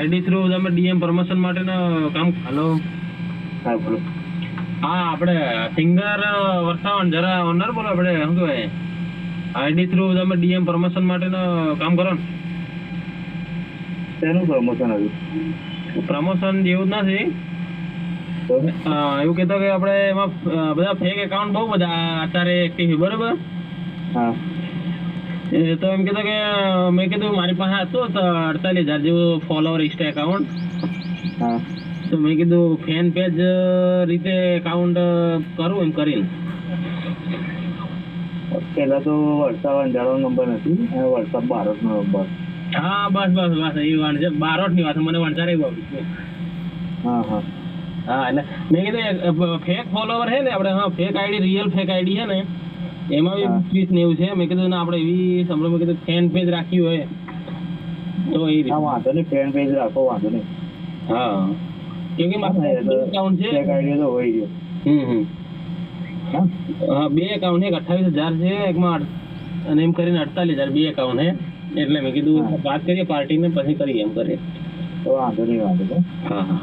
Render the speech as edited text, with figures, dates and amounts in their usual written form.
ID through તમે DM promotion માટેના કામ. હલો. હા બોલો. હા આપણે સિંગર વરસાવણ જરા ઓનર બોલો. આપણે શું કહેવાય આઈડી થ્રુ તમે ડીએમ પ્રમોશન માટેના કામ કરો ને. શેનું પ્રમોશન હતું? પ્રમોશન જેવું જ નથી. તો એવું કહેતો કે આપણે એમાં બધા ફેક એકાઉન્ટ બહુ બધા અત્યારે એક્ટિવ છે બરોબર. હા એ તો એમ કહેતો કે મેં કીધું મારી પાસે હતું તો 48,000 જેવું ફોલોવર ઇન્સ્ટા એકાઉન્ટ. હા તો મેં કીધું ફેન પેજ રીતે એકાઉન્ટ કરું એમ કરીને. પેલા તો વરસાદ અંજારો નંબર નથી, અને વરસાદ બારોટનો નંબર. હા બસ બસ બસ એ વાત છે. બારોટની વાત મને વણસારી બહુ. હા હા હા એટલે મેં કીધું ફેક ફોલોવર છે ને આપણે. હા fake ID real fake ID છે ને એમાં હા. બી 20-90 છે. મેં કીધું ના આપણે એવી સમજો મેં કીધું ફેન પેજ રાખ્યું હોય તો એ રીતે. હા વાંધો નહીં, ફ્રેન્ડ પેજ રાખો, વાંધો નહીં. હા કેમ કે હા ને, એ તો મારું એકાઉન્ટ છે. ચેક આઈડી તો હોય છે. હમ. હા હા બે એકાઉન્ટ છે. 28,000 છે એકમાં અને એમ કરીને 48,000 બે એકાઉન્ટ છે. એટલે મેં કીધું હા. વાત કરીએ પાર્ટીને પછી કરીએ એમ કરીએ. તો વાંધો નહીં, વાંધો નહીં. હા હા